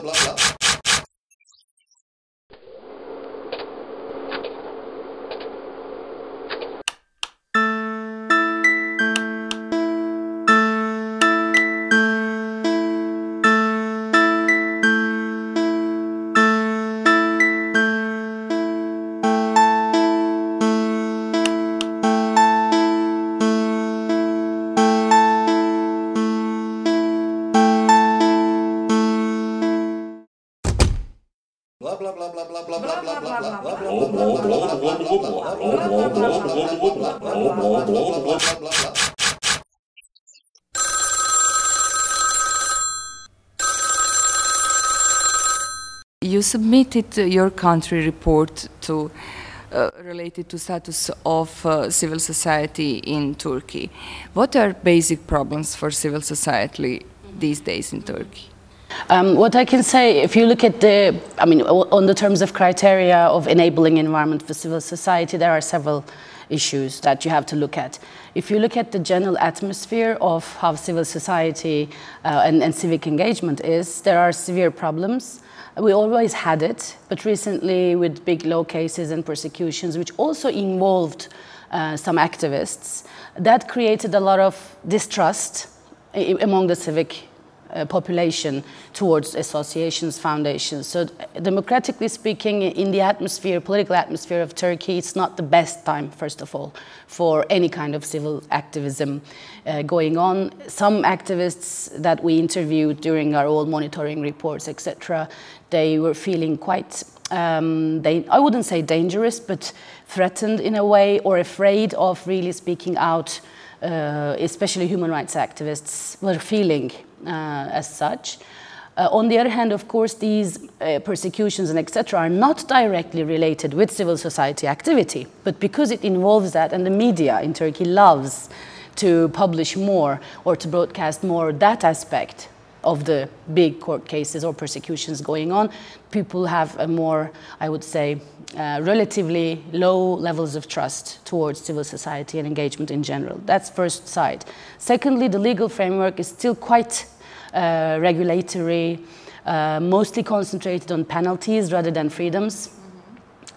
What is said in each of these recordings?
blah, blah. Blah blah blah blah blah blah blah blah blah blah blah. You submitted your country report to related to status of civil society in Turkey. What are basic problems for civil society these days in Turkey? What I can say, if you look at on the terms of criteria of enabling environment for civil society, there are several issues that you have to look at. If you look at the general atmosphere of how civil society and civic engagement is, there are severe problems. We always had it, but recently with big law cases and persecutions, which also involved some activists, that created a lot of distrust among the civic population towards associations, foundations. So democratically speaking, in the atmosphere, political atmosphere of Turkey, it's not the best time, first of all, for any kind of civil activism going on. Some activists that we interviewed during our own monitoring reports, etc., they were feeling quite, I wouldn't say dangerous, but threatened in a way, or afraid of really speaking out, especially human rights activists were feeling as such. On the other hand, of course, these persecutions and etc. are not directly related with civil society activity, but because it involves that, and the media in Turkey loves to publish more or to broadcast more that aspect of the big court cases or persecutions going on, people have a more, I would say, relatively low levels of trust towards civil society and engagement in general. That's first side. Secondly, the legal framework is still quite regulatory, mostly concentrated on penalties rather than freedoms.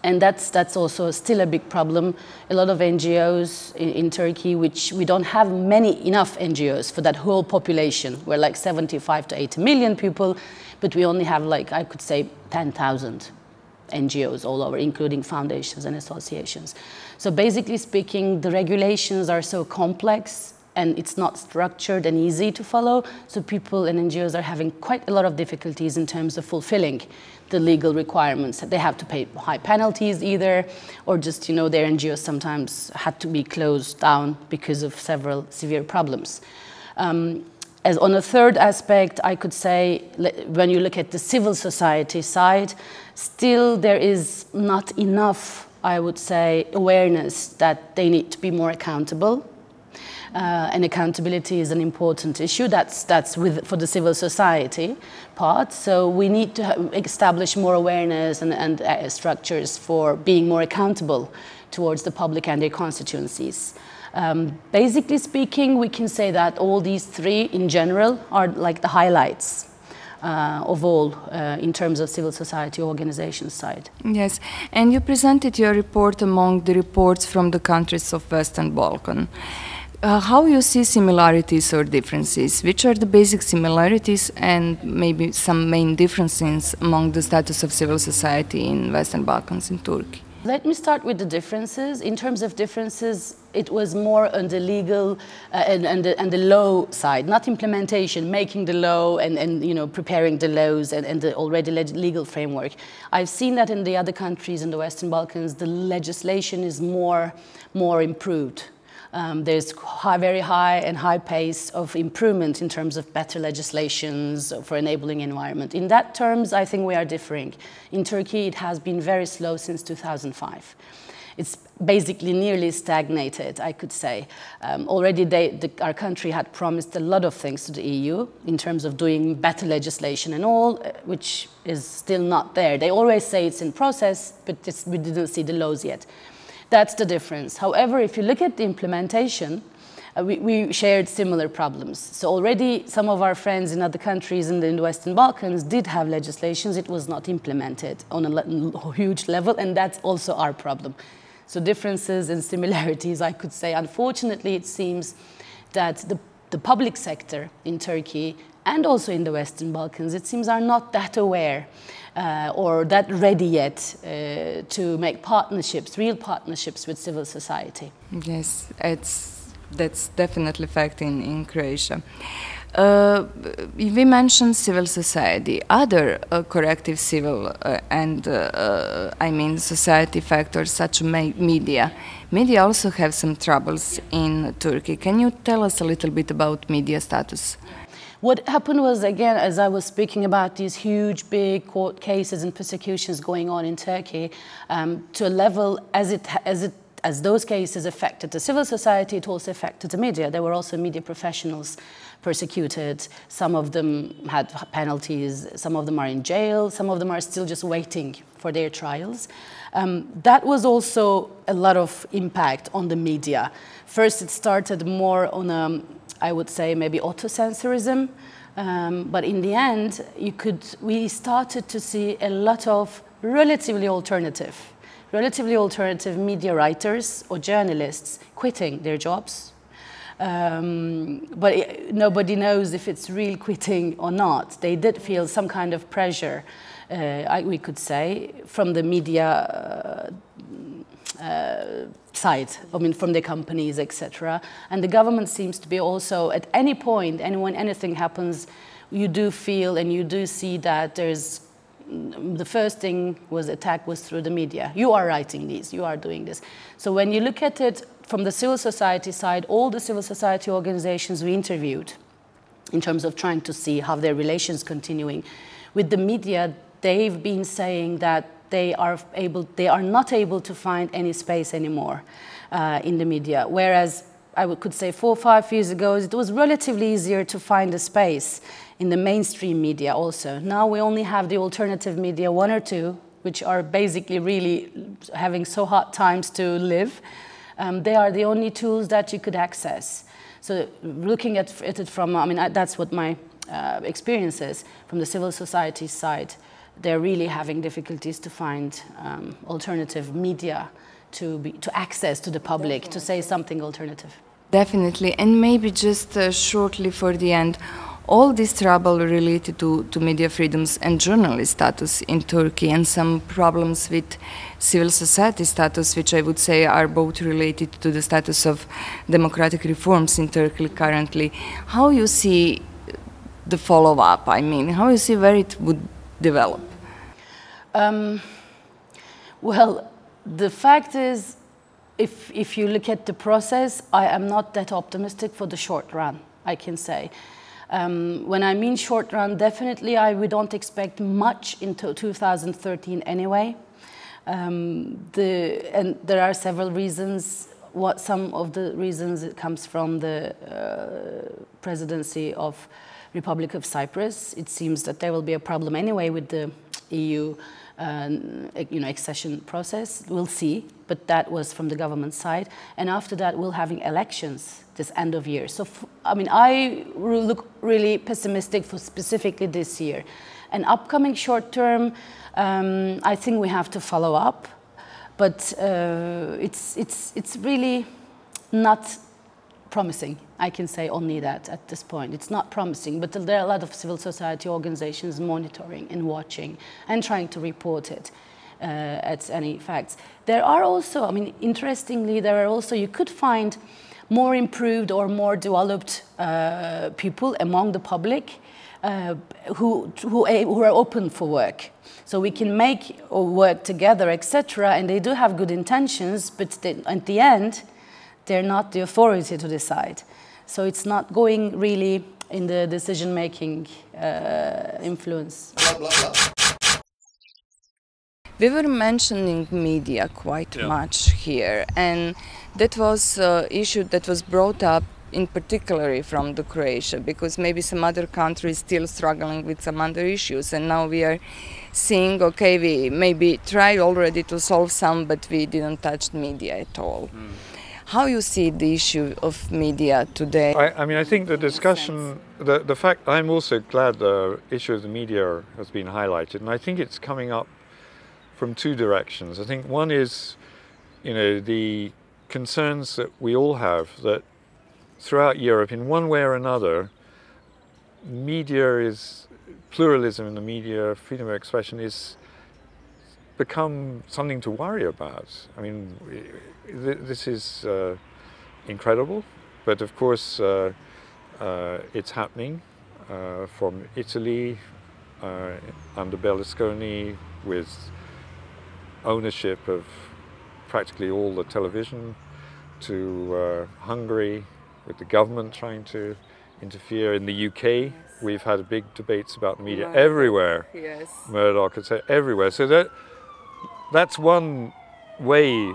And that's also still a big problem. A lot of NGOs in Turkey, which we don't have enough NGOs for that whole population. We're like 75 to 80 million people, but we only have like, I could say, 10,000 NGOs all over, including foundations and associations. So basically speaking, the regulations are so complex and it's not structured and easy to follow. So people and NGOs are having quite a lot of difficulties in terms of fulfilling the legal requirements. They have to pay high penalties either, or just, you know, their NGOs sometimes had to be closed down because of several severe problems. As on a third aspect, I could say, when you look at the civil society side, still there is not enough, I would say, awareness that they need to be more accountable. And accountability is an important issue. That's for the civil society part. So we need to establish more awareness and structures for being more accountable towards the public and their constituencies. Basically speaking, we can say that all these three in general are like the highlights of all in terms of civil society organization side. Yes, and you presented your report among the reports from the countries of Western Balkan. How you see similarities or differences? Which are the basic similarities and maybe some main differences among the status of civil society in Western Balkans and Turkey? Let me start with the differences. In terms of differences, it was more on the legal and the law side, not implementation, making the law and you know, preparing the laws and the already legal framework. I've seen that in the other countries in the Western Balkans, the legislation is more improved. There's very high pace of improvement in terms of better legislations for enabling environment. In that terms, I think we are differing. In Turkey, it has been very slow since 2005. It's basically nearly stagnated, I could say. Already our country had promised a lot of things to the EU in terms of doing better legislation and all, which is still not there. They always say it's in process, but we didn't see the laws yet. That's the difference. However, if you look at the implementation, we shared similar problems. So already some of our friends in other countries in the Western Balkans did have legislations. It was not implemented on a huge level, and that's also our problem. So differences and similarities, I could say. Unfortunately, it seems that the public sector in Turkey and also in the Western Balkans, it seems, are not that aware or that ready yet to make partnerships, real partnerships with civil society. Yes, that's definitely a fact in Croatia. We mentioned civil society. Other corrective civil society factors such as media. Media also have some troubles in Turkey. Can you tell us a little bit about media status? What happened was, again, as I was speaking about these huge, big court cases and persecutions going on in Turkey, to a level as those cases affected the civil society, it also affected the media. There were also media professionals persecuted. Some of them had penalties. Some of them are in jail. Some of them are still just waiting for their trials. That was also a lot of impact on the media. First, it started more on I would say maybe autocensorism, but in the end, we started to see a lot of relatively alternative media writers or journalists quitting their jobs. But nobody knows if it's real quitting or not. They did feel some kind of pressure, we could say, from the media side, from the companies, etc. And the government seems to be also, at any point, when anything happens, you do feel and you do see that the first thing attack was through the media. You are writing these, you are doing this. So when you look at it from the civil society side, all the civil society organizations we interviewed, in terms of trying to see how their relations continuing with the media, they've been saying that they are not able to find any space anymore in the media. Whereas I could say 4 or 5 years ago, it was relatively easier to find a space in the mainstream media also. Now we only have the alternative media, 1 or 2, which are basically really having so hard times to live. They are the only tools that you could access. So looking at it from, that's what my experience is from the civil society side. They're really having difficulties to find alternative media to access to the public, to say something alternative. Definitely, and maybe just shortly for the end, all this trouble related to media freedoms and journalist status in Turkey and some problems with civil society status, which I would say are both related to the status of democratic reforms in Turkey currently. How you see the follow-up? How you see where it would develop? Well, the fact is, if you look at the process, I am not that optimistic for the short run, I can say. When I mean short run, definitely we don't expect much until 2013 anyway. And there are several reasons. Some of the reasons it comes from the presidency of Republic of Cyprus. It seems that there will be a problem anyway with the EU accession process. We'll see, but that was from the government side. And after that, we're having elections this end of year. So, I look really pessimistic for specifically this year. And upcoming short term, I think we have to follow up, but it's really not promising. I can say only that at this point. It's not promising, but there are a lot of civil society organizations monitoring and watching and trying to report it at any facts. There are also, interestingly, you could find more improved or more developed people among the public who are open for work. So we can make or work together, etc. And they do have good intentions, but at the end, they're not the authority to decide. So it's not going really in the decision-making influence. Blah, blah, blah. We were mentioning media quite much here, and that was an issue that was brought up in particular from the Croatia, because maybe some other countries still struggling with some other issues, and now we are seeing, okay, we maybe tried already to solve some, but we didn't touch media at all. How you see the issue of media today? I mean, I think the discussion, the fact, I'm also glad the issue of the media has been highlighted, and I think it's coming up from two directions. I think one is, the concerns that we all have that throughout Europe, in one way or another, pluralism in the media, freedom of expression is become something to worry about. I mean, this is incredible, but of course it's happening from Italy under Berlusconi, with ownership of practically all the television, to Hungary, with the government trying to interfere. In the UK, we've had big debates about the media everywhere. Yes. Murdoch, etc., everywhere. So that's one way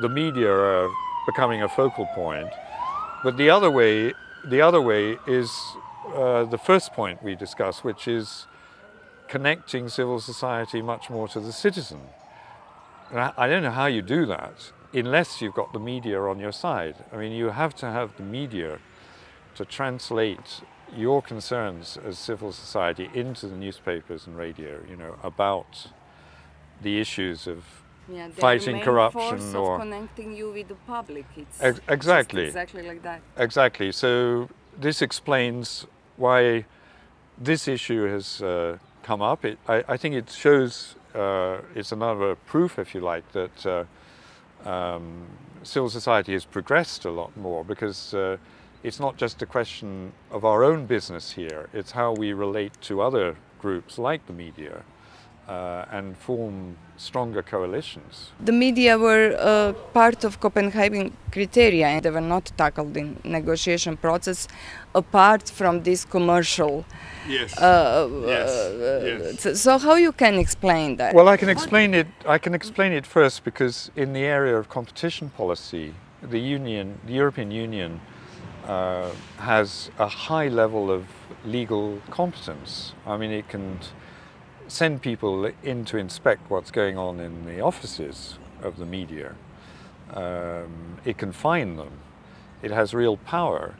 the media are becoming a focal point. But the other way is the first point we discussed, which is connecting civil society much more to the citizen. And I don't know how you do that unless you've got the media on your side. I mean, you have to have the media to translate your concerns as civil society into the newspapers and radio, about the issues of fighting corruption force or of connecting you with the public. It's exactly exactly like that. Exactly. So this explains why this issue has come up. I think it shows it's another proof, if you like, that civil society has progressed a lot more, because it's not just a question of our own business here, it's how we relate to other groups like the media and form stronger coalitions. The media were part of Copenhagen criteria, and they were not tackled in negotiation process apart from this commercial. Yes. Yes. So how you can explain that? Well, I can explain it first, because in the area of competition policy, the European Union has a high level of legal competence. I mean, it can send people in to inspect what's going on in the offices of the media. It can fine them. It has real power.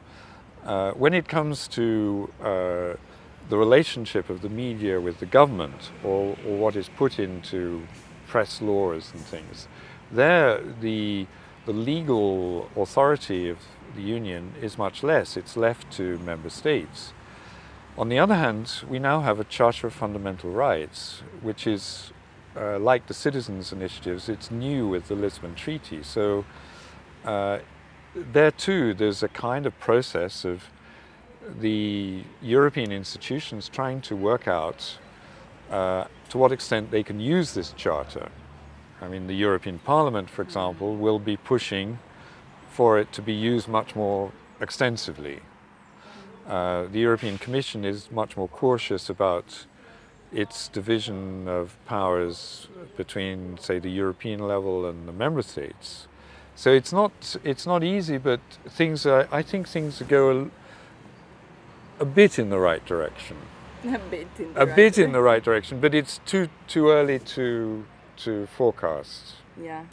When it comes to the relationship of the media with the government, or what is put into press laws and things, there the legal authority of the Union is much less. It's left to member states. On the other hand, we now have a Charter of Fundamental Rights, which is like the citizens' initiatives. It's new with the Lisbon Treaty. So there too, there's a kind of process of the European institutions trying to work out to what extent they can use this charter. I mean, the European Parliament, for example, will be pushing for it to be used much more extensively. The European Commission is much more cautious about its division of powers between, say, the European level and the member states. So it's not easy, but I think things go a bit in the right direction. A bit in the right direction, but it's too early to forecast. Yeah.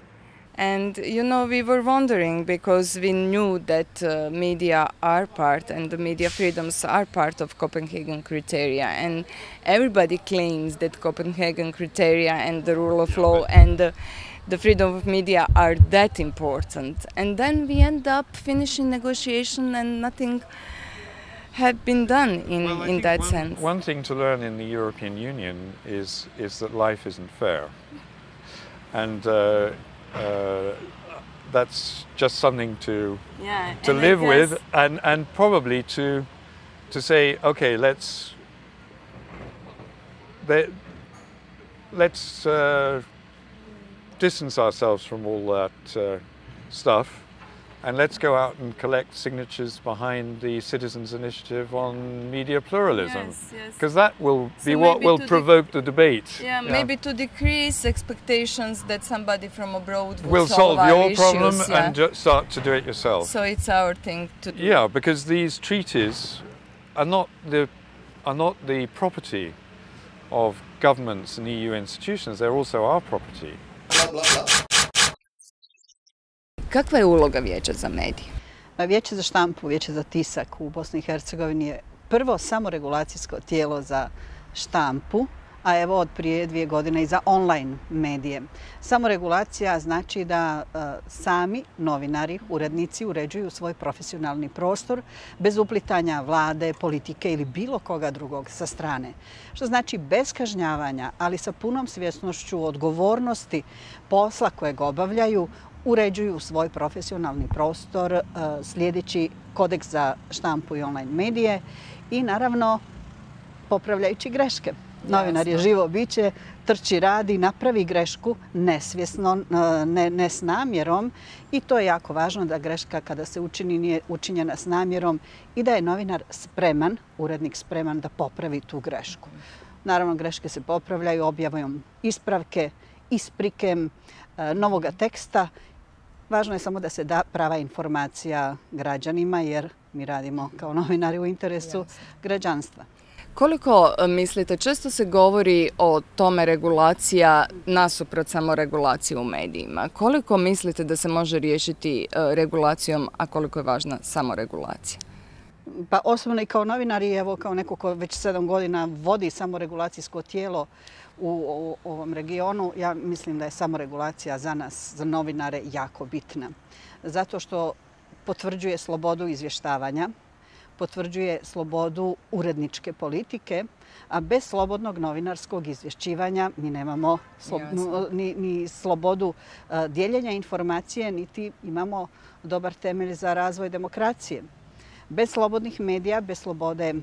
And we were wondering, because we knew that media are part, and the media freedoms are part of Copenhagen criteria, and everybody claims that Copenhagen criteria and the rule of law and the freedom of media are that important. And then we end up finishing negotiation and nothing had been done in that sense. One thing to learn in the European Union is that life isn't fair. And that's just something to live with, and probably to say, okay, let's distance ourselves from all that stuff, and let's go out and collect signatures behind the Citizens' Initiative on media pluralism, because that will be what will provoke the debate. Yeah, maybe to decrease expectations that somebody from abroad will solve your issues, problem and start to do it yourself. So it's our thing to do. Yeah, because these treaties are not the property of governments and EU institutions. They're also our property. Blah, blah, blah. Kakva je uloga Vijeća za medije? Vijeće za štampu, Vijeće za tisak u Bosni i Hercegovini je prvo samoregulacijsko tijelo za štampu, a evo od prije 2 godine i za online medije. Samoregulacija znači da sami novinari, urednici uređuju svoj profesionalni prostor bez uplitanja vlade, politike ili bilo koga drugog sa strane. Što znači bez kažnjavanja, ali sa punom svjesnošću odgovornosti posla kojeg obavljaju, uređuju svoj profesionalni prostor slijedeći kodeks za štampu i online medije i naravno popravljajući greške. Novinar je živo biće, trči, radi, napravi grešku nesvjesno, ne s namjerom i to je jako važno da greška kada se učini nije učinjena s namjerom i da je novinar spreman, urednik spreman da popravi tu grešku. Naravno, greške se popravljaju objavom ispravke, isprike, novoga teksta. Važno je samo da se da prava informacija građanima jer mi radimo kao novinari u interesu građanstva. Koliko mislite, često se govori o tome regulacija nasuprot samoregulacije u medijima. Koliko mislite da se može riješiti regulacijom, a koliko je važna samoregulacija? Pa osobno i kao novinar i evo kao neko ko već 7 godina vodi samoregulacijsko tijelo u ovom regionu, ja mislim da je samoregulacija za nas, za novinare, jako bitna. Zato što potvrđuje slobodu izvještavanja, potvrđuje slobodu uredničke politike, a bez slobodnog novinarskog izvješćivanja mi nemamo ni slobodu dijeljenja informacije, niti imamo dobar temelj za razvoj demokracije. Bez slobodnih medija, bez slobode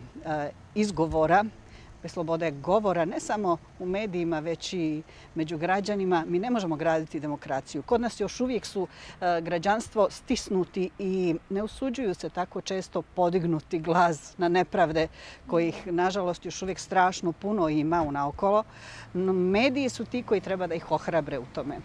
izgovora, bez slobode govora, ne samo u medijima, već i među građanima, mi ne možemo graditi demokraciju. Kod nas još uvijek su građanstvo stisnuti i ne usuđuju se tako često podignuti glas na nepravde kojih, nažalost, još uvijek strašno puno ima unaokolo. No, mediji su ti koji treba da ih ohrabre u tome.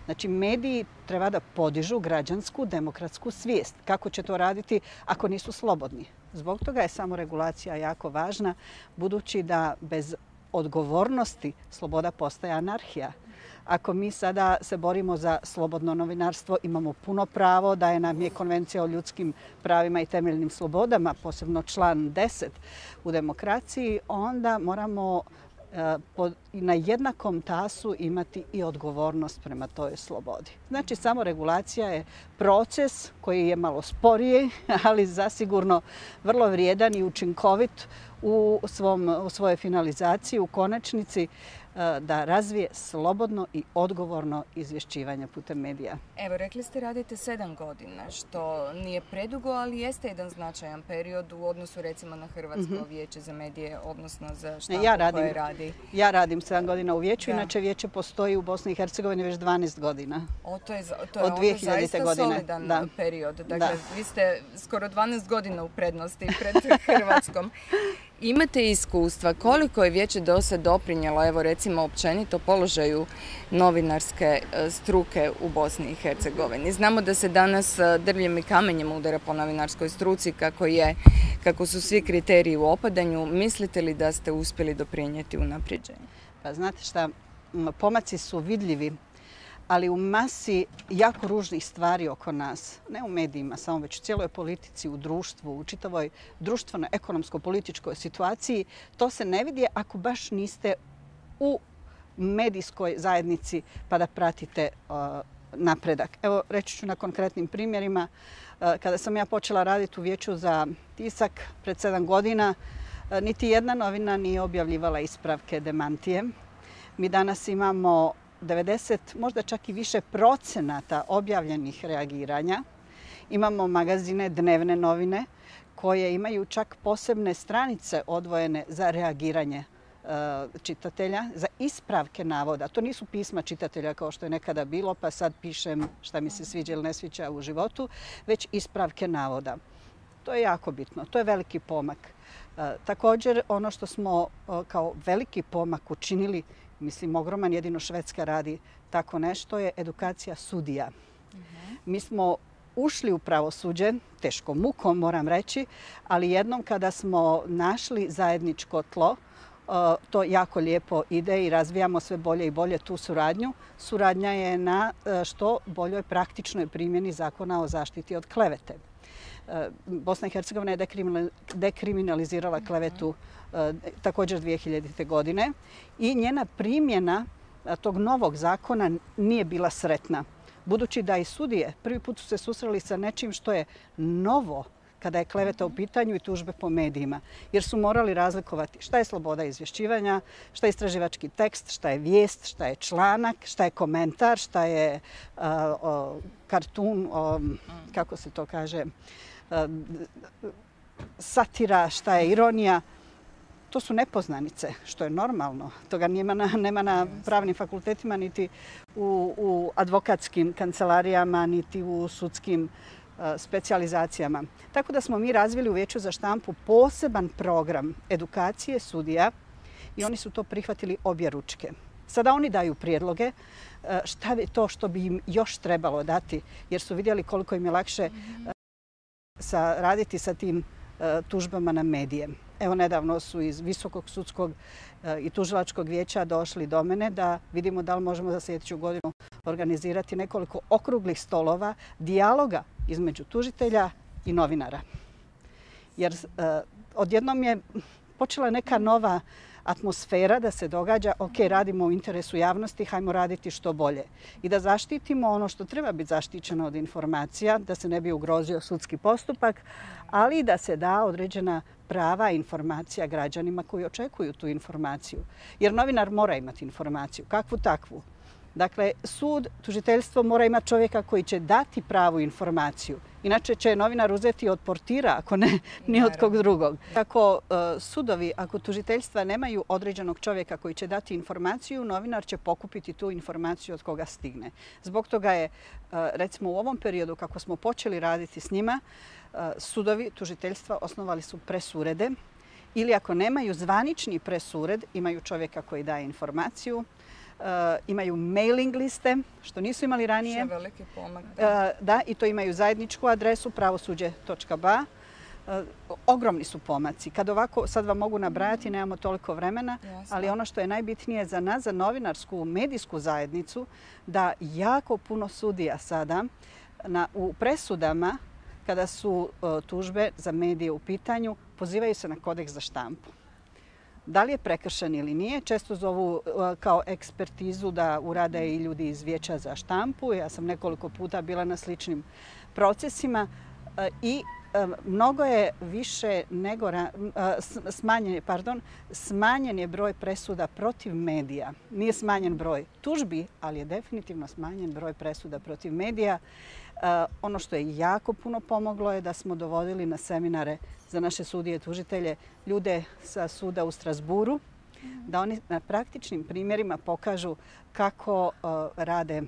Znači, mediji treba da podižu građansku, demokratsku svijest. Kako će to raditi ako nisu slobodni? Zbog toga je samoregulacija jako važna, budući da bez odgovornosti sloboda postaje anarhija. Ako mi sada se borimo za slobodno novinarstvo, imamo puno pravo, daje nam je Konvencija o ljudskim pravima i temeljnim slobodama, posebno član 10 u demokraciji, onda moramo na jednakom tasu imati i odgovornost prema toj slobodi. Znači, samoregulacija je proces koji je malo sporiji, ali zasigurno vrlo vrijedan i učinkovit u svojoj finalizaciji, u konačnici da razvije slobodno i odgovorno izvješćivanje putem medija. Evo, rekli ste radite 7 godina, što nije predugo, ali jeste jedan značajan period u odnosu recimo na Hrvatsko vijeće za medije, odnosno za štampu koje radi. Ja radim 7 godina u vijeću, inače vijeće postoji u Bosni i Hercegovini već 12 godina. To je od 2000. zaista godine. solidan period. Dakle, vi ste skoro 12 godina u prednosti pred Hrvatskom. Imate iskustva koliko je vijeće do sad doprinijelo, evo recimo općenito položaju novinarske struke u Bosni i Hercegovini. Znamo da se danas drvljem i kamenjem udara po novinarskoj struci kako su svi kriteriji u opadanju. Mislite li da ste uspjeli doprinijeti unapređenju? Pa znate šta, pomaci su vidljivi, ali u masi jako ružnih stvari oko nas, ne u medijima samo, već u cijeloj politici, u društvu, u čitavoj društveno-ekonomsko-političkoj situaciji, to se ne vidi ako baš niste u medijskoj zajednici pa da pratite napredak. Evo, reći ću na konkretnim primjerima. Kada sam ja počela raditi u Vijeću za tisak pred 7 godina, niti jedna novina nije objavljivala ispravke, demantije. Mi danas imamo 90, možda čak i više procenata objavljenih reagiranja. Imamo magazine, dnevne novine koje imaju čak posebne stranice odvojene za reagiranje čitatelja, za ispravke navoda. To nisu pisma čitatelja kao što je nekada bilo, pa sad pišem šta mi se sviđa ili ne sviđa u životu, već ispravke navoda. To je jako bitno, to je veliki pomak. Također, ono što smo kao veliki pomak učinili, mislim, ogroman, jedino Švedska radi tako nešto, je edukacija sudija. Mi smo ušli u pravosuđe, teškom mukom moram reći, ali jednom kada smo našli zajedničko tlo, to jako lijepo ide i razvijamo sve bolje i bolje tu suradnju. Suradnja je na što boljoj praktičnoj primjeni Zakona o zaštiti od klevete. Bosna i Hercegovina je dekriminalizirala klevetu također 2000. godine i njena primjena tog novog zakona nije bila sretna. Budući da i sudije prvi put su se susreli sa nečim što je novo kada je kleveta u pitanju i tužbe po medijima. Jer su morali razlikovati šta je sloboda izvješćivanja, šta je istraživački tekst, šta je vijest, šta je članak, šta je komentar, šta je kartun, kako se to kaže, satira, šta je ironija. To su nepoznanice, što je normalno. Toga nema na pravnim fakultetima, niti u advokatskim kancelarijama, niti u sudskim specijalizacijama. Tako da smo mi razvili u Vijeću za štampu poseban program edukacije sudija i oni su to prihvatili objeručke. Sada oni daju prijedloge šta je to što bi im još trebalo dati, jer su vidjeli koliko im je lakše raditi sa tim tužbama na medije. Evo, nedavno su iz Visokog sudskog i tužilačkog vijeća došli do mene da vidimo da li možemo za sljedeću godinu organizirati nekoliko okruglih stolova dijaloga između tužitelja i novinara. Jer odjednom je počela neka nova atmosfera da se događa, ok, radimo u interesu javnosti, hajmo raditi što bolje. I da zaštitimo ono što treba biti zaštićeno od informacija, da se ne bi ugrozio sudski postupak, ali da se da određena prava informacija građanima koji očekuju tu informaciju. Jer novinar mora imati informaciju, kakvu takvu. Dakle, sud, tužiteljstvo mora imati čovjeka koji će dati pravu informaciju. Inače će novinar uzeti od portira, ako ne, ni od kog drugog. Ako sudovi, ako tužiteljstva nemaju određenog čovjeka koji će dati informaciju, novinar će pokupiti tu informaciju od koga stigne. Zbog toga je, recimo u ovom periodu kako smo počeli raditi s njima, sudovi, tužiteljstva osnovali su presurede ili ako nemaju zvanični presured, imaju čovjeka koji daje informaciju. Imaju mailing liste, što nisu imali ranije. Što je veliki pomak. Da, i to imaju zajedničku adresu pravosuđe.ba. Ogromni su pomaci. Kad ovako, sad vam mogu nabrajati, nemamo toliko vremena, ali ono što je najbitnije za nas, za novinarsku, medijsku zajednicu, da jako puno sudija sada u presudama, kada su tužbe za medije u pitanju, pozivaju se na kodeks za štampu. Da li je prekršen ili nije, često zovu kao ekspertizu da urade i ljudi iz Vijeća za štampu. Ja sam nekoliko puta bila na sličnim procesima i mnogo je više nego smanjen je broj presuda protiv medija. Nije smanjen broj tužbi, ali je definitivno smanjen broj presuda protiv medija. Ono što je jako puno pomoglo je da smo dovodili na seminare za naše sudije i tužitelje ljude sa suda u Strasburu, da oni na praktičnim primjerima pokažu kako rade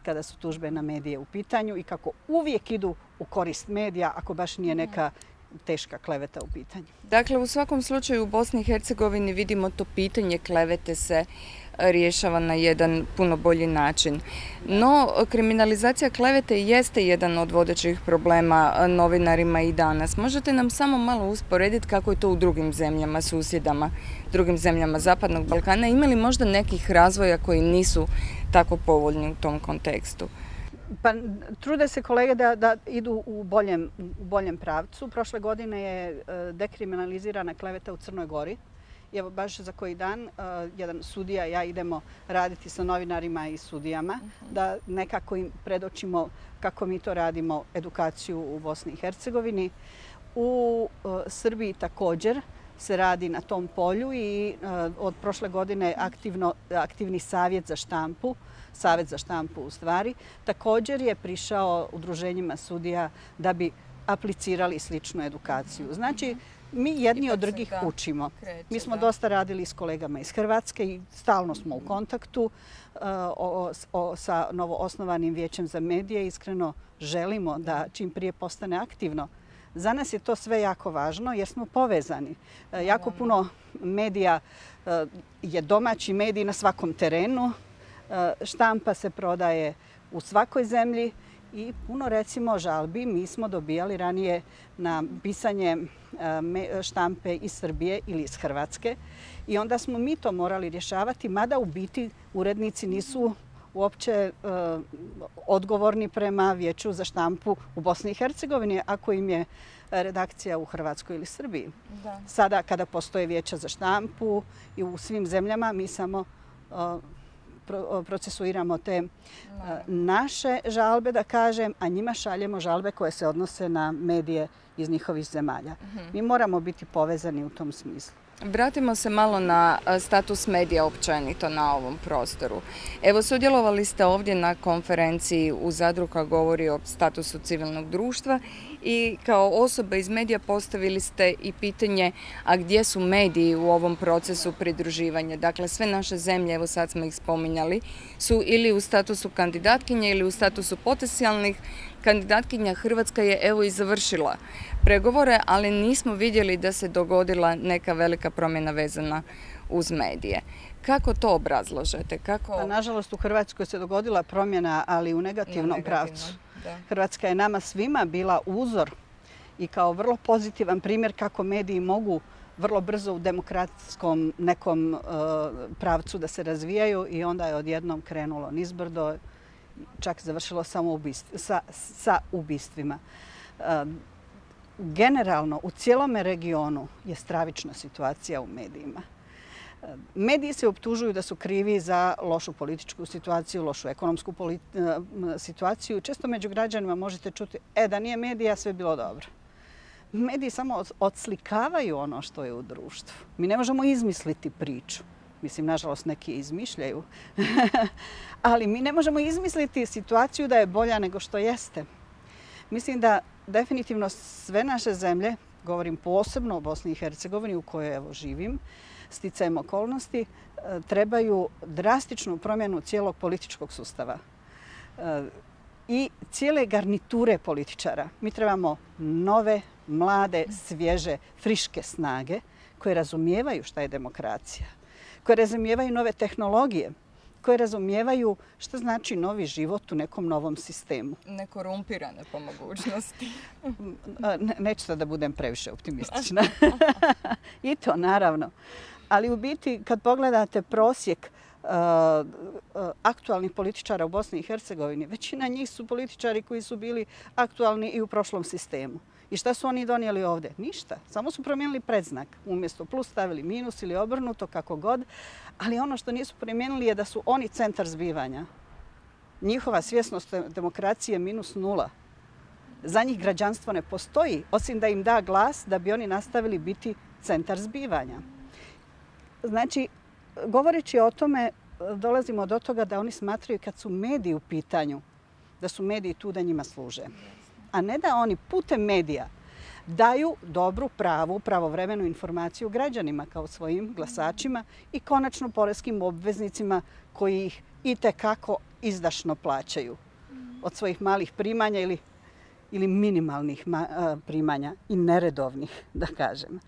kada su tužbe na medije u pitanju i kako uvijek idu u korist medija ako baš nije neka teška kleveta u pitanju. Dakle, u svakom slučaju u Bosni i Hercegovini vidimo to pitanje klevete se rješava na jedan puno bolji način. No, kriminalizacija klevete jeste jedan od vodećih problema novinarima i danas. Možete nam samo malo usporediti kako je to u drugim zemljama, susjedama, drugim zemljama Zapadnog Balkana? Ima li možda nekih razvoja koji nisu tako povoljni u tom kontekstu? Pa, trude se kolege da idu u boljem pravcu. Prošle godine je dekriminalizirana kleveta u Crnoj Gori. I evo baš za koji dan jedan sudija i ja idemo raditi sa novinarima i sudijama da nekako im predočimo kako mi to radimo, edukaciju u Bosni i Hercegovini. U Srbiji također se radi na tom polju i od prošle godine aktivni savjet za štampu, Savjet za štampu u stvari, također je prišao udruženjima sudija da bi aplicirali sličnu edukaciju. Znači, mi jedni od drugih učimo. Mi smo dosta radili s kolegama iz Hrvatske i stalno smo u kontaktu sa novoosnovanim Vijećem za medije. Iskreno želimo da čim prije postane aktivno. Za nas je to sve jako važno jer smo povezani. Jako puno medija je domaći medij na svakom terenu. Štampa se prodaje u svakoj zemlji i puno recimo žalbi mi smo dobijali ranije na pisanje štampe iz Srbije ili iz Hrvatske i onda smo mi to morali rješavati, mada u biti urednici nisu uopće odgovorni prema Vijeću za štampu u Bosni i Hercegovini ako im je redakcija u Hrvatskoj ili Srbiji. Da. Sada kada postoje vijeća za štampu i u svim zemljama mi samo procesuiramo te naše žalbe, da kažem, a njima šaljemo žalbe koje se odnose na medije iz njihovih zemalja. Mi moramo biti povezani u tom smislu. Vratimo se malo na status medija općenito na ovom prostoru. Evo, sudjelovali ste ovdje na konferenciji u Zadru koja govori o statusu civilnog društva i kao osoba iz medija postavili ste i pitanje a gdje su mediji u ovom procesu pridruživanja. Dakle, sve naše zemlje, evo sad smo ih spominjali, su ili u statusu kandidatkinje ili u statusu potencijalnih kandidatkinja. Hrvatska je evo i završila pregovore, ali nismo vidjeli da se dogodila neka velika promjena vezana uz medije. Kako to obrazlažete? Pa, nažalost, u Hrvatskoj se dogodila promjena, ali u negativnom pravcu. Da. Hrvatska je nama svima bila uzor i kao vrlo pozitivan primjer kako mediji mogu vrlo brzo u demokratskom nekom pravcu da se razvijaju i onda je odjednom krenulo nizbrdo, čak završilo sa ubistvima. Generalno, u cijelome regionu je stravična situacija u medijima. Mediji se optužuju da su krivi za lošu političku situaciju, lošu ekonomsku situaciju. Često među građanima možete čuti da nije medija, sve bilo dobro. Mediji samo odslikavaju ono što je u društvu. Mi ne možemo izmisliti priču. Mislim, nažalost, neki izmišljaju. Ali mi ne možemo izmisliti situaciju da je bolja nego što jeste. Mislim da definitivno sve naše zemlje, govorim posebno o Bosni i Hercegovini u kojoj evo živim, sticajem okolnosti, trebaju drastičnu promjenu cijelog političkog sustava i cijele garniture političara. Mi trebamo nove, mlade, svježe, friške snage koje razumijevaju šta je demokracija, koje razumijevaju nove tehnologije, koje razumijevaju šta znači novi život u nekom novom sistemu. Nekorumpirane po mogućnosti. Neću sad da budem previše optimistična. I to naravno. Ali u biti kad pogledate prosjek aktualnih političara u Bosni i Hercegovini, većina njih su političari koji su bili aktualni i u prošlom sistemu. I šta su oni donijeli ovdje? Ništa. Samo su promijenili predznak. Umjesto plus stavili minus ili obrnuto, kako god. Ali ono što nisu promijenili je da su oni centar zbivanja. Njihova svjesnost demokracije je -0. Za njih građanstvo ne postoji, osim da im da glas da bi oni nastavili biti centar zbivanja. Znači, govoreći o tome, dolazimo do toga da oni smatraju kad su mediji u pitanju, da su mediji tu da njima služe. A ne da oni putem medija daju dobru, pravu, pravovremenu informaciju građanima kao svojim glasačima i konačno poreskim obveznicima koji ih itekako izdašno plaćaju od svojih malih primanja ili minimalnih primanja i neredovnih, da kažem.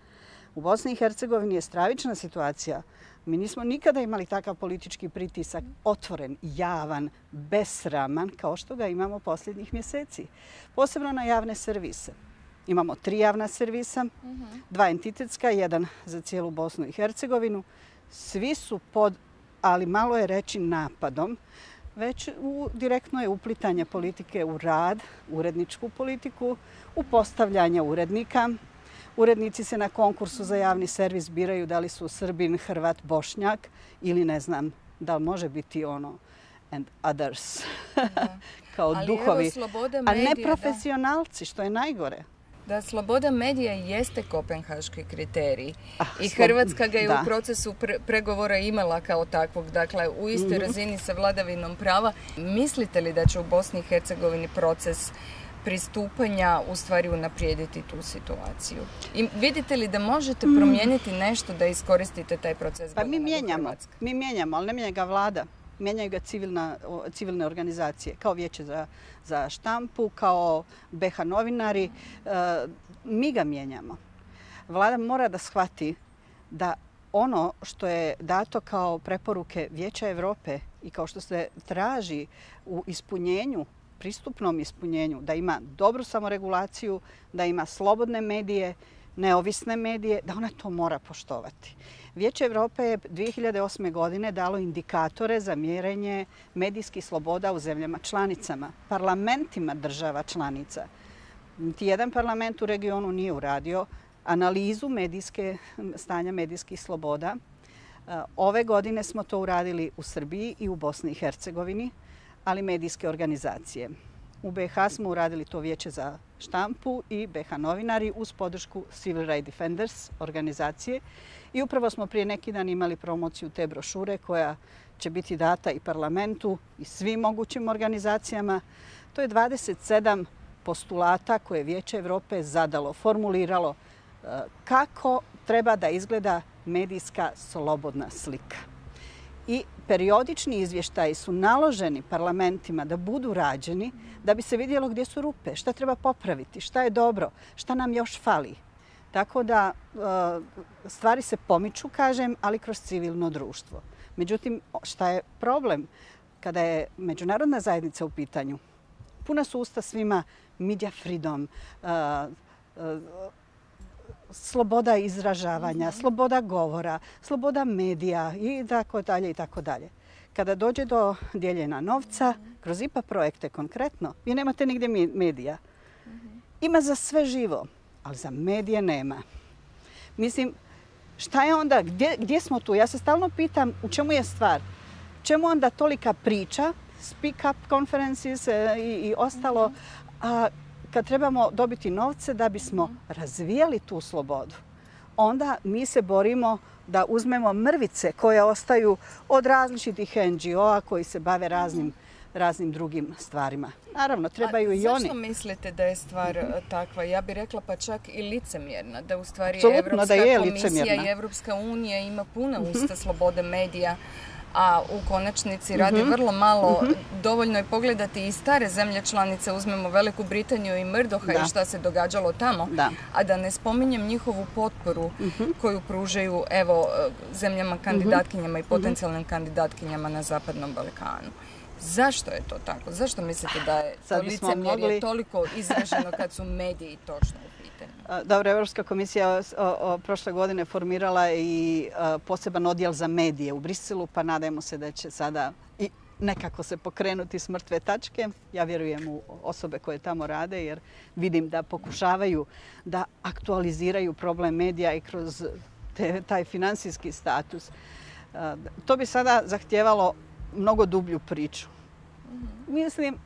U Bosni i Hercegovini je stravična situacija. Mi nismo nikada imali takav politički pritisak, otvoren, javan, besraman, kao što ga imamo posljednjih mjeseci. Posebno na javne servise. Imamo 3 javna servisa, 2 entitetska, 1 za cijelu Bosnu i Hercegovinu. Svi su pod, ali malo je reći, napadom, već direktno je uplitanje politike u rad, uredničku politiku, u postavljanje urednika. Urednici se na konkursu za javni servis biraju da li su Srbin, Hrvat, Bošnjak ili ne znam da li može biti ono and others kao duhovi, a ne profesionalci, što je najgore. Da, sloboda medija jeste kopenhaški kriterij i Hrvatska ga je u procesu pregovora imala kao takvog, dakle u istoj razini sa vladavinom prava. Mislite li da će u Bosni i Hercegovini proces pristupanja u stvari unaprijediti tu situaciju? I vidite li da možete promijeniti nešto da iskoristite taj proces? Pa mi mijenjamo, ali ne mijenja ga vlada. Mijenjaju ga civilne organizacije, kao Vijeće za štampu, kao BH novinari. Mi ga mijenjamo. Vlada mora da shvati da ono što je dato kao preporuke Vijeća Evrope i kao što se traži u ispunjenju pristupnom ispunjenju, da ima dobru samoregulaciju, da ima slobodne medije, neovisne medije, da ona to mora poštovati. Vijeće Europe je 2008. godine dalo indikatore za mjerenje medijskih sloboda u zemljama članicama, parlamentima država članica. Niti jedan parlament u regionu nije uradio analizu stanja medijskih sloboda. Ove godine smo to uradili u Srbiji i u Bosni i Hercegovini, ali medijske organizacije. U BiH smo uradili to Vijeće za štampu i BiH novinari uz podršku Civil Rights Defenders organizacije. I upravo smo prije neki dan imali promociju te brošure koja će biti data i parlamentu i svim mogućim organizacijama. To je 27 postulata koje je Vijeće Europe zadalo, formuliralo kako treba da izgleda medijska slobodna slika. I periodični izvještaji su naloženi parlamentima da budu rađeni da bi se vidjelo gdje su rupe, šta treba popraviti, šta je dobro, šta nam još fali. Tako da stvari se pomiču, kažem, ali kroz civilno društvo. Međutim, šta je problem kada je međunarodna zajednica u pitanju? Puna su usta svima media freedom, sloboda izražavanja, sloboda govora, sloboda medija i tako dalje i tako dalje. Kada dođe do dijeljenja novca, kroz IPA projekte konkretno, vi nemate nigdje medija. Ima za sve živo, ali za medije nema. Mislim, šta je onda, gdje smo tu? Ja se stalno pitam u čemu je stvar. Čemu onda tolika priča, speak up conferences i ostalo, a kad trebamo dobiti novce da bismo razvijali tu slobodu, onda mi se borimo da uzmemo mrvice koje ostaju od različitih NGO-a koji se bave raznim drugim stvarima. Naravno, trebaju i oni. Zašto mislite da je stvar takva? Ja bih rekla pa čak i licemjerna, da u stvari Apsolutno Evropska komisija i Evropska unija ima puna usta slobode medija, a u konačnici radi vrlo malo. Dovoljno je pogledati i stare zemlje članice, uzmemo Veliku Britaniju i Murdocha i šta se događalo tamo, a da ne spominjem njihovu potporu koju pružaju zemljama kandidatkinjama i potencijalnim kandidatkinjama na Zapadnom Balkanu. Zašto je to tako? Zašto mislite da je to licemjerje toliko izraženo kad su mediji točno u pitanju? Dobro, Evropska komisija prošle godine formirala i poseban odjel za medije u Briselu, pa nadajmo se da će sada i nekako se pokrenuti s mrtve tačke. Ja vjerujem u osobe koje tamo rade jer vidim da pokušavaju da aktualiziraju problem medija i kroz taj financijski status. To bi sada zahtijevalo mnogo dublju priču. Mislim,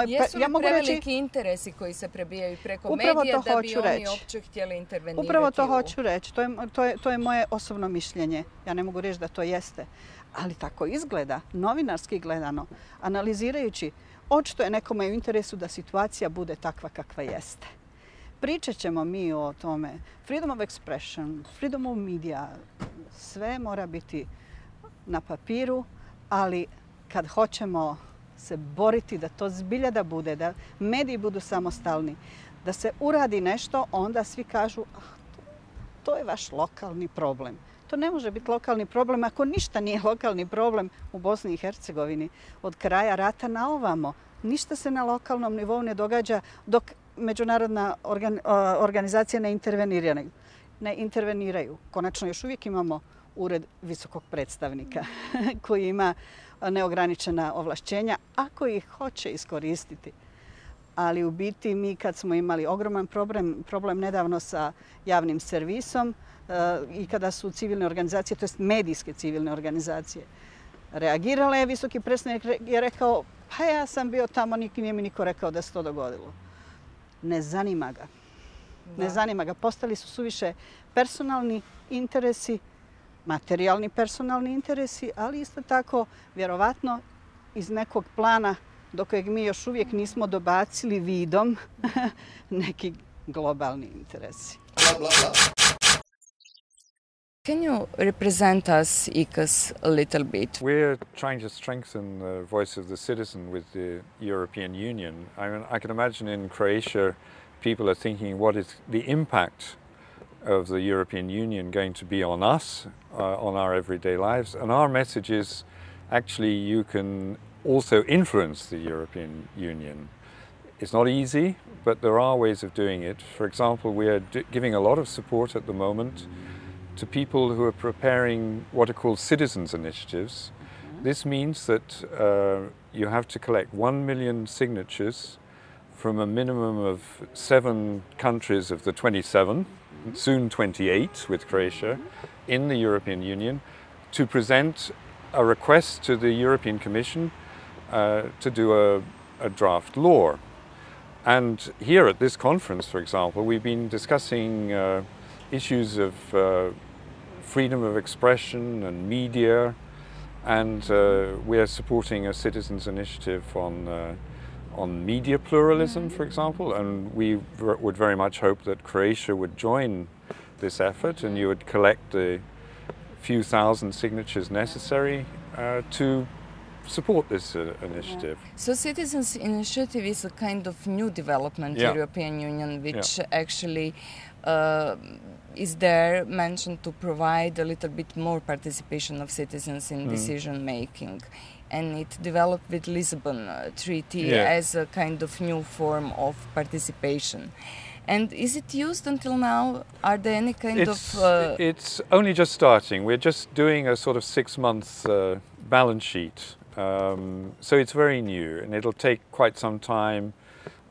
jesu li preveliki interesi koji se prebijaju preko medija da bi oni uopće htjeli intervenirati? Upravo to hoću reći. To je moje osobno mišljenje. Ja ne mogu reći da to jeste. Ali tako izgleda, novinarski gledano, analizirajući, očito je nekome u interesu da situacija bude takva kakva jeste. Pričat ćemo mi o tome. Freedom of expression, freedom of media, sve mora biti na papiru, ali kad hoćemo se boriti da to zbilja da bude, da mediji budu samostalni, da se uradi nešto, onda svi kažu to je vaš lokalni problem. To ne može biti lokalni problem ako ništa nije lokalni problem u Bosni i Hercegovini. Od kraja rata na ovamo ništa se na lokalnom nivou ne događa dok međunarodna organizacija ne interveniraju. Konačno još uvijek imamo Ured visokog predstavnika koji ima neograničena ovlašćenja ako ih hoće iskoristiti. Ali u biti mi kad smo imali ogroman problem nedavno sa javnim servisom i kada su civilne organizacije, to jest medijske civilne organizacije, reagirale, visoki predstavnik je rekao pa ja sam bio tamo, nije mi niko rekao da se to dogodilo. Ne zanima ga. Ne zanima ga. Postali su suviše personalni interesi, materijalni personalni interesi, ali isto tako vjerovatno iz nekog plana do kojeg mi još uvijek nismo dobacili vidom neki globalni interesi. Can you represent us, ICAS, a little bit? We're trying to strengthen the voice of the citizen with the European Union. I mean, I can imagine in Croatia people are thinking what is the impact of the European Union going to be on us, on our everyday lives. And our message is actually you can also influence the European Union. It's not easy, but there are ways of doing it. For example, we are giving a lot of support at the moment to people who are preparing what are called citizens' initiatives. This means that you have to collect 1 million signatures from a minimum of 7 countries of the 27, soon 28 with Croatia, in the European Union, to present a request to the European Commission to do a draft law. And here at this conference, for example, we've been discussing issues of freedom of expression and media, and we are supporting a citizens' initiative on media pluralism, for example, and we would very much hope that Croatia would join this effort, and you would collect the few thousand signatures necessary to support this initiative. So Citizens Initiative is a kind of new development in the European Union, which actually is there mentioned to provide a little bit more participation of citizens in decision making. And it developed with Lisbon Treaty as a kind of new form of participation. And is it used until now? Are there any kind of... It's only just starting. We're just doing a sort of 6-month balance sheet. So it's very new, and it'll take quite some time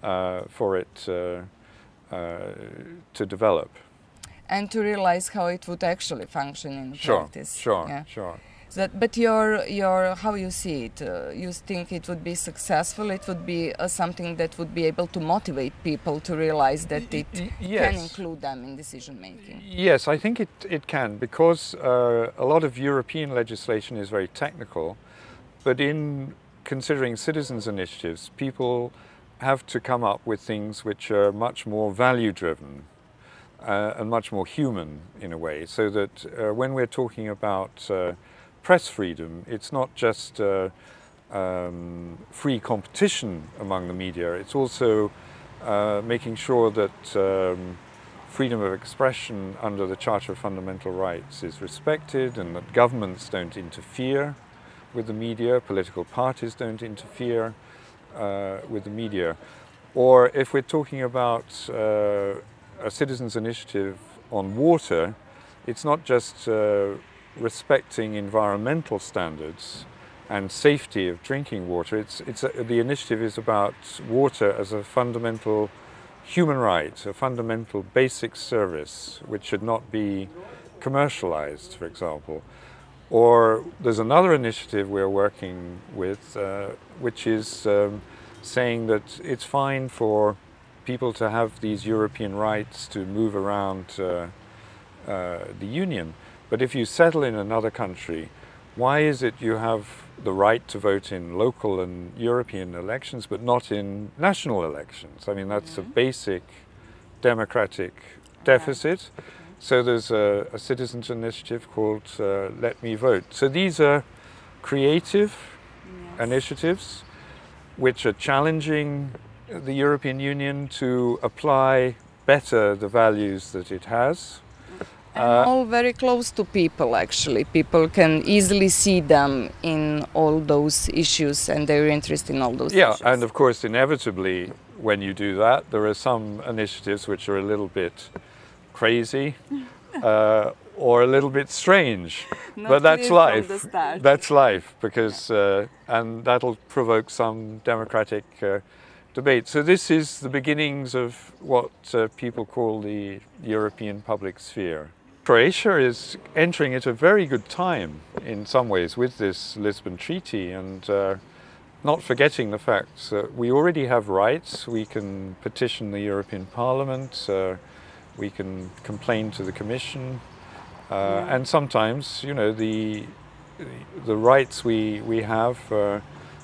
for it to develop. And to realize how it would actually function in practice. Sure. But your how you see it? You think it would be successful? It would be something that would be able to motivate people to realize that it can include them in decision making? Yes, I think it can, because a lot of European legislation is very technical, but in considering citizens' initiatives, people have to come up with things which are much more value-driven and much more human in a way, so that when we're talking about press freedom, it's not just free competition among the media, it's also making sure that freedom of expression under the Charter of Fundamental Rights is respected, and that governments don't interfere with the media, political parties don't interfere with the media. Or if we're talking about a citizens' initiative on water, it's not just respecting environmental standards and safety of drinking water. The initiative is about water as a fundamental human right, a fundamental basic service which should not be commercialized, for example. Or there's another initiative we're working with, which is saying that it's fine for people to have these European rights to move around the Union. But if you settle in another country, why is it you have the right to vote in local and European elections, but not in national elections? I mean, that's a basic democratic deficit. So there's a citizens' initiative called Let Me Vote. So these are creative initiatives which are challenging the European Union to apply better the values that it has. All very close to people, actually. People can easily see them in all those issues and their interest in all those issues. Yeah, and of course, inevitably, when you do that, there are some initiatives which are a little bit crazy or a little bit strange. But that's life. That's life, because and that'll provoke some democratic debate. So this is the beginnings of what people call the European public sphere. Croatia is entering at a very good time in some ways with this Lisbon Treaty, and not forgetting the fact that we already have rights. We can petition the European Parliament, we can complain to the Commission, and sometimes, you know, the rights we have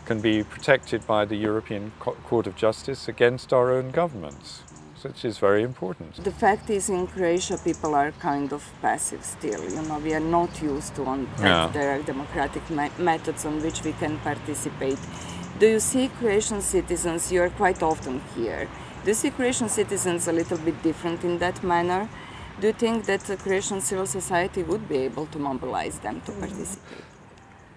can be protected by the European Court of Justice against our own governments, which is very important. The fact is, in Croatia, people are kind of passive still. You know, we are not used to direct democratic methods on which we can participate. Do you see Croatian citizens? You are quite often here. Do you see Croatian citizens a little bit different in that manner? Do you think that the Croatian civil society would be able to mobilize them to participate?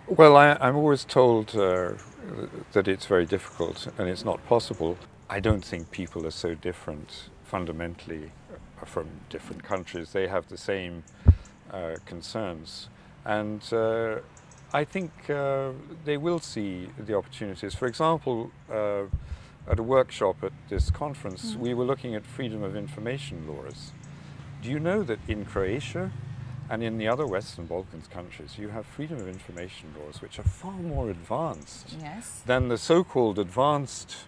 Well, I'm always told that it's very difficult and it's not possible. I don't think people are so different fundamentally from different countries. They have the same concerns. And I think they will see the opportunities. For example, at a workshop at this conference, we were looking at freedom of information laws. Do you know that in Croatia and in the other Western Balkans countries, you have freedom of information laws which are far more advanced Yes. than the so-called advanced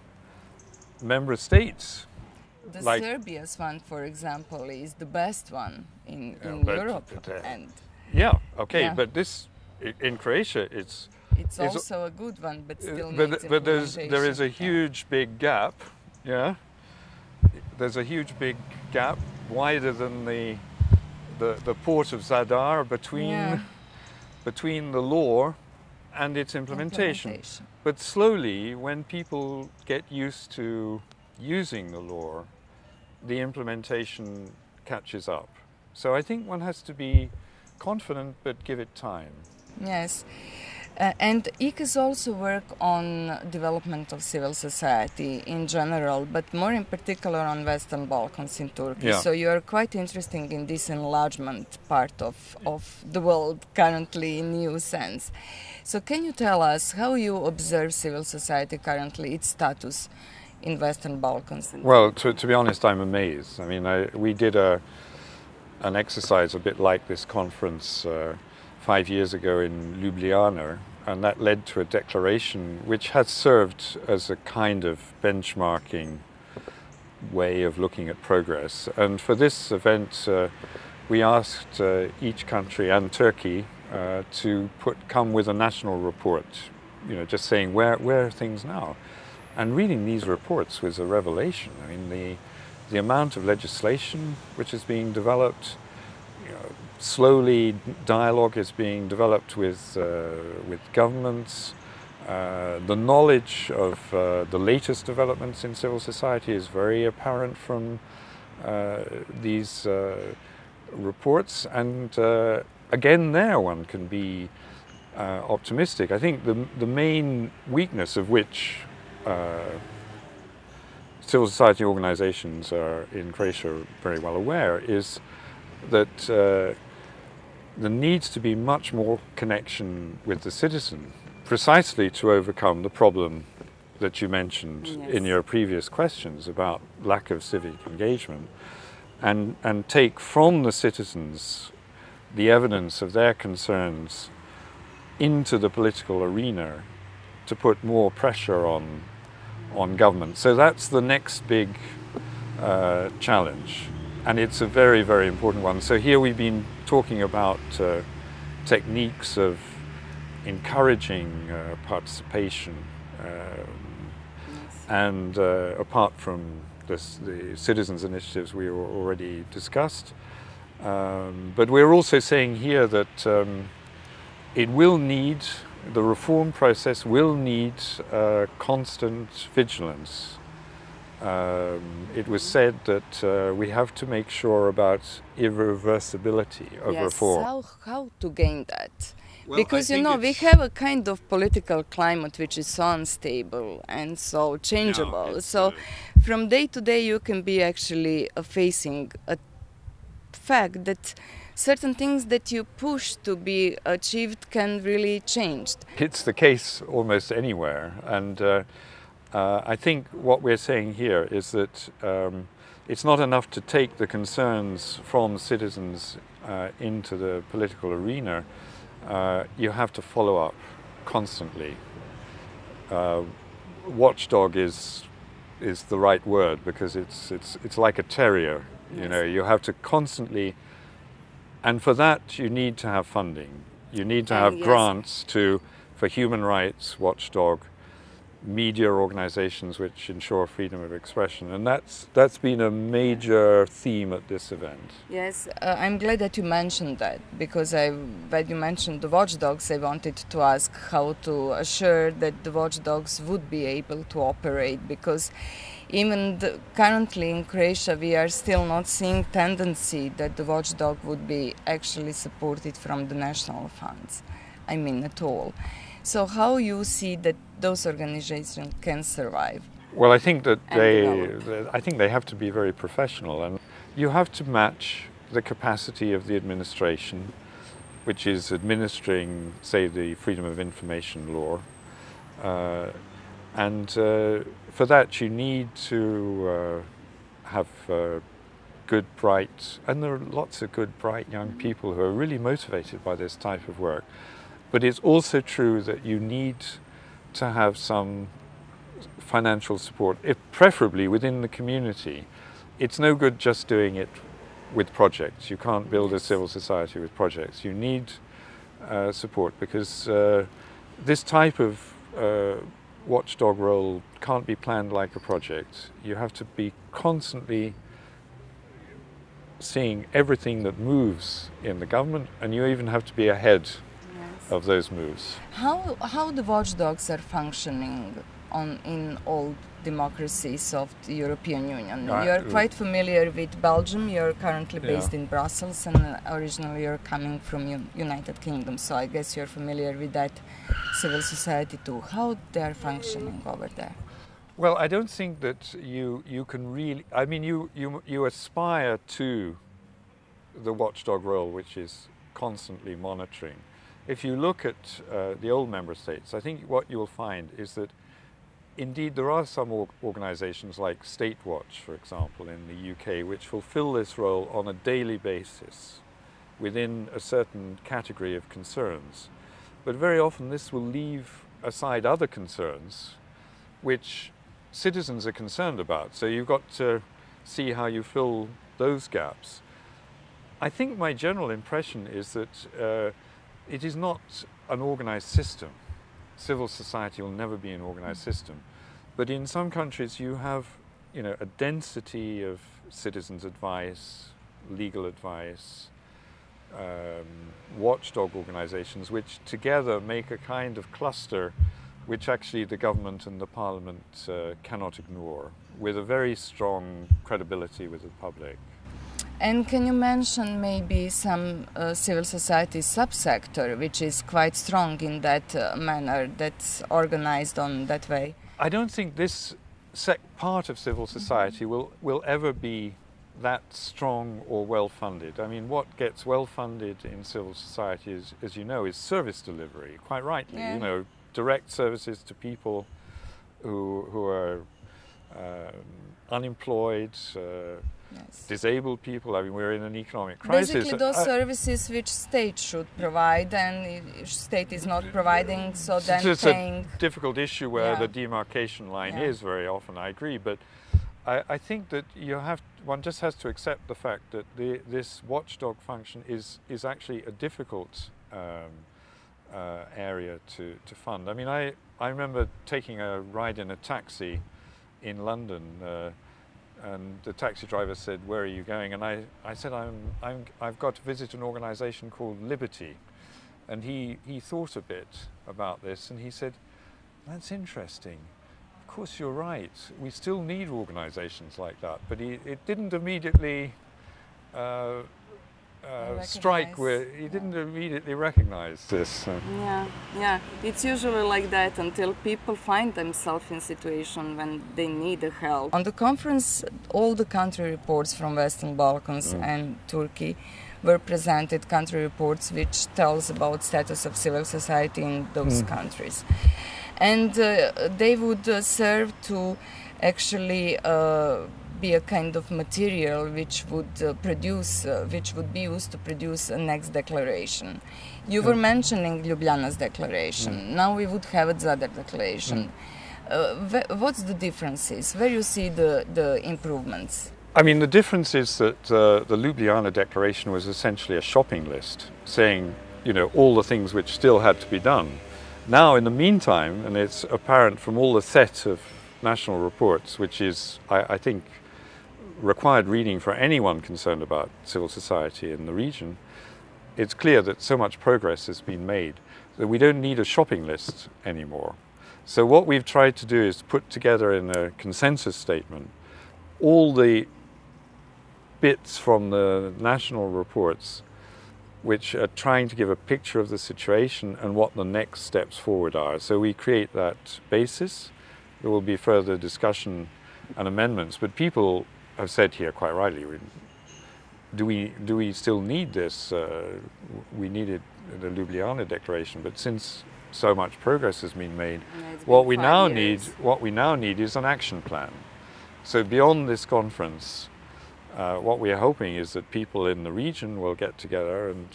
member states? The Like- Serbia's one, for example, is the best one in but- Europe, but, and Yeah, okay, Yeah. but this, in Croatia, it's It's- also a good one, but still but, needs but there is a implementation. huge big gap, yeah? There's a huge big gap, wider than the port of Zadar Yeah. between the law and its implementation. But slowly, when people get used to using the law, the implementation catches up. So I think one has to be confident, but give it time. Yes. And ICAS also work on development of civil society in general, but more in particular on Western Balkans in Turkey. Yeah. So you are quite interested in this enlargement part of the world currently in new sense. So can you tell us how you observe civil society currently, its status in Western Balkans? Well, to be honest, I'm amazed. I mean, we did an exercise a bit like this conference 5 years ago in Ljubljana, and that led to a declaration which has served as a kind of benchmarking way of looking at progress. And for this event, we asked each country and Turkey to come with a national report, you know, just saying where are things now. And reading these reports was a revelation. I mean, the amount of legislation which is being developed, you know, slowly dialogue is being developed with governments. The knowledge of the latest developments in civil society is very apparent from these reports. And again, there one can be optimistic. I think the main weakness of which civil society organizations are in Croatia very well aware is that there needs to be much more connection with the citizen, precisely to overcome the problem that you mentioned in your previous questions about lack of civic engagement, and take from the citizens the evidence of their concerns into the political arena to put more pressure on government. So that's the next big challenge, and it's a very, very important one. So here we've been talking about techniques of encouraging participation, and apart from the citizens' initiatives we already discussed, but we're also saying here that the reform process will need constant vigilance. It was said that we have to make sure about irreversibility of reform. How to gain that? Well, because I you think know we it's- have a kind of political climate which is so unstable and so changeable. it's, So from day to day you can be actually facing a fact that certain things that you push to be achieved can really change. It's the case almost anywhere, and I think what we're saying here is that it's not enough to take the concerns from citizens into the political arena. You have to follow up constantly. Watchdog is the right word, because it's like a terrier. You know, you have to constantly. And for that, you need to have funding. You need to have yes. grants for human rights, watchdog, media organizations which ensure freedom of expression. And that's been a major theme at this event. Yes, I'm glad that you mentioned that, because when you mentioned the watchdogs, I wanted to ask how to assure that the watchdogs would be able to operate, because even currently in Croatia we are still not seeing tendency that the watchdog would be actually supported from the national funds. I mean, at all. So how you see that those organizations can survive? Well, I think that And develop. I think they have to be very professional, and you have to match the capacity of the administration, which is administering, say, the Freedom of Information law, and for that you need to have good, bright, and there are lots of good, bright young people who are really motivated by this type of work. But it's also true that you need to have some financial support, if preferably within the community. It's no good just doing it with projects. You can't build a civil society with projects. You need support, because this type of watchdog role can't be planned like a project. You have to be constantly seeing everything that moves in the government, and you even have to be ahead of those moves. How the watchdogs are functioning in all democracies of the European Union? You're quite familiar with Belgium. You're currently based in Brussels, and originally you're coming from United Kingdom, so I guess you're familiar with that civil society too. How they are functioning over there? Well, I don't think that you can really, I mean, you aspire to the watchdog role, which is constantly monitoring. If you look at the old member states, I think what you'll find is that indeed there are some organizations like State Watch, for example, in the UK, which fulfill this role on a daily basis within a certain category of concerns. But very often this will leave aside other concerns which citizens are concerned about. So you've got to see how you fill those gaps. I think my general impression is that it is not an organized system. Civil society will never be an organized system. But in some countries you have, you know, a density of citizens' advice, legal advice, watchdog organizations, which together make a kind of cluster which actually the government and the parliament cannot ignore, with a very strong credibility with the public. And can you mention maybe some civil society subsector which is quite strong in that manner, that's organized on that way? I don't think this part of civil society will ever be that strong or well-funded. I mean, what gets well-funded in civil society is, as you know, is service delivery, quite rightly. Yeah. You know, direct services to people who are unemployed, Yes. disabled people. I mean, we're in an economic crisis. Basically those services which state should provide, and if state is not providing, so then it's paying... a difficult issue where Yeah. the demarcation line Yeah. is very often, I agree, but I think that one just has to accept the fact that this watchdog function is actually a difficult area to fund. I mean, I remember taking a ride in a taxi in London, and the taxi driver said, "Where are you going?" And I said, I've got to visit an organization called Liberty. And he thought a bit about this, and he said, "That's interesting. Of course you're right. We still need organizations like that." But it didn't immediately strike where he didn't immediately recognize this. Yeah, it's usually like that until people find themselves in a situation when they need the help. On the conference, all the country reports from Western Balkans and Turkey were presented, country reports which tells about status of civil society in those countries. And they would serve to actually be a kind of material which would which would be used to produce a next declaration. You were mentioning Ljubljana's declaration. Now we would have a Zadar declaration. What's the differences? Where you see the improvements? I mean, the difference is that the Ljubljana Declaration was essentially a shopping list, saying, you know, all the things which still had to be done. Now, in the meantime, and it's apparent from all the set of national reports, which is, I think, required reading for anyone concerned about civil society in the region, it's clear that so much progress has been made that we don't need a shopping list anymore. So what we've tried to do is put together in a consensus statement all the bits from the national reports which are trying to give a picture of the situation and what the next steps forward are. So we create that basis. There will be further discussion and amendments, but people have said here quite rightly, do we still need this? We needed the Ljubljana Declaration, but since so much progress has been made, what we now need is an action plan. So beyond this conference, what we are hoping is that people in the region will get together and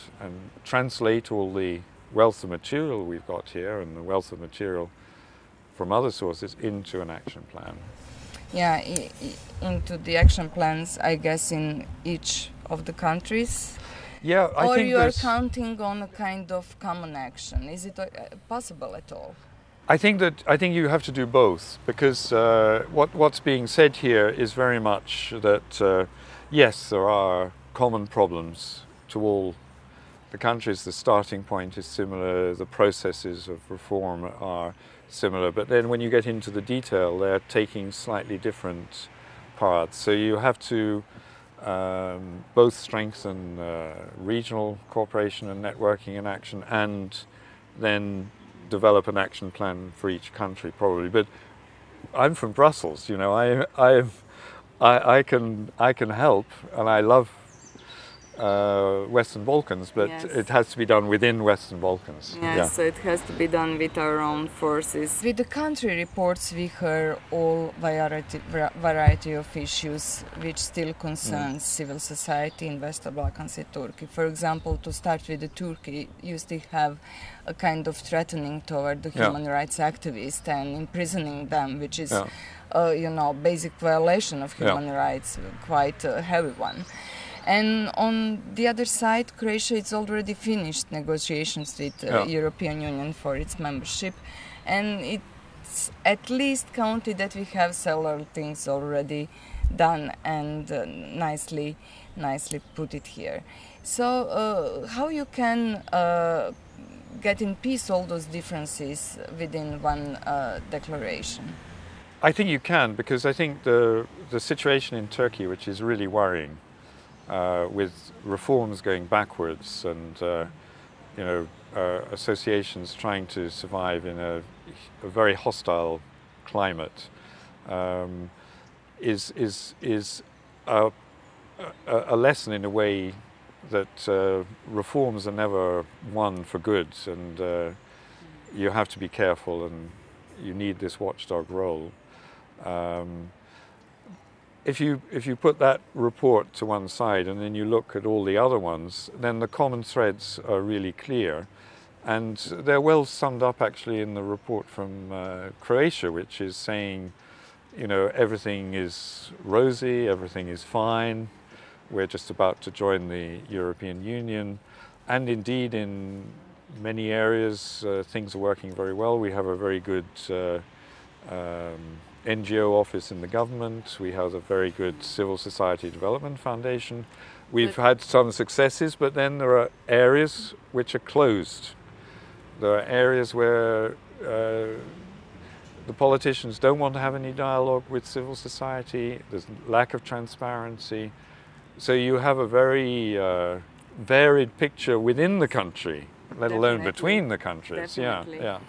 translate all the wealth of material we've got here and the wealth of material from other sources into an action plan. Yeah, into the action plans, I guess, in each of the countries. Yeah, I or think you are counting on a kind of common action. Is it possible at all? I think you have to do both, because what's being said here is very much that yes, there are common problems to all the countries. The starting point is similar, the processes of reform are similar, but then when you get into the detail, they're taking slightly different paths. So you have to both strengthen regional cooperation and networking and action, and then develop an action plan for each country, probably. But I'm from Brussels, you know. I can help, and I love Western Balkans, but yes, it has to be done within Western Balkans. Yes, yeah. So it has to be done with our own forces. With the country reports, we hear all variety of issues which still concerns civil society in Western Balkans and Turkey. For example, to start with the Turkey, you still have a kind of threatening toward the human rights activists and imprisoning them, which is, you know, basic violation of human rights, quite a heavy one. And on the other side, Croatia has already finished negotiations with the European Union for its membership, and it's at least counted that we have several things already done and nicely put it here. So how you can get in peace all those differences within one declaration? I think you can, because I think the situation in Turkey, which is really worrying, with reforms going backwards and you know, associations trying to survive in a very hostile climate, is a lesson in a way that reforms are never won for good, and you have to be careful, and you need this watchdog role. If you put that report to one side and then you look at all the other ones, then the common threads are really clear, and they're well summed up actually in the report from Croatia, which is saying, you know, everything is rosy, everything is fine, we're just about to join the European Union, and indeed in many areas things are working very well. We have a very good NGO office in the government. We have a very good civil society development foundation. We've had some successes, but then there are areas which are closed. There are areas where the politicians don't want to have any dialogue with civil society. There's lack of transparency. So you have a very varied picture within the country, let alone between the countries. Definitely. Yeah.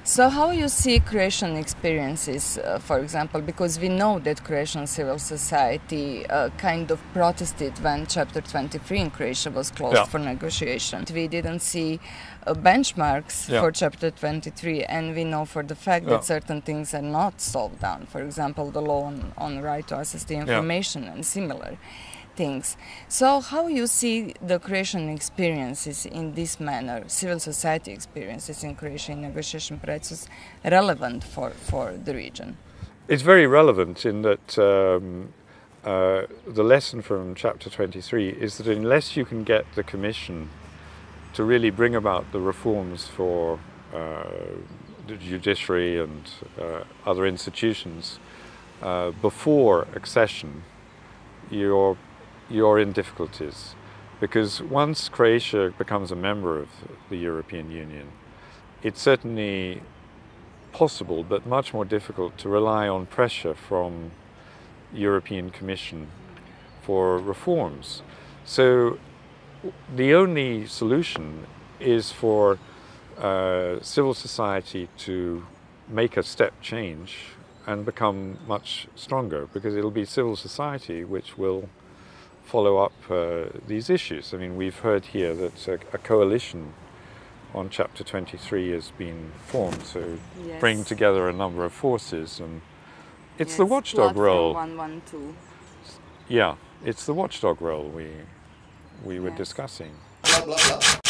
So how you see Croatian experiences, for example, because we know that Croatian civil society kind of protested when Chapter 23 in Croatia was closed for negotiation. We didn't see benchmarks for Chapter 23, and we know for the fact that certain things are not solved down. For example, the law on right to access to information and similar things. So how you see the Croatian experiences in this manner, civil society experiences in Croatia in negotiation process, relevant for the region? It's very relevant in that the lesson from Chapter 23 is that unless you can get the Commission to really bring about the reforms for the judiciary and other institutions before accession, you're in difficulties, because once Croatia becomes a member of the European Union, it's certainly possible, but much more difficult, to rely on pressure from European Commission for reforms. So the only solution is for civil society to make a step change and become much stronger, because it'll be civil society which will follow up these issues. I mean, we've heard here that a coalition on Chapter 23 has been formed to bring together a number of forces, and it's the watchdog role. 112. Yeah, it's the watchdog role we were discussing. Blah, blah, blah.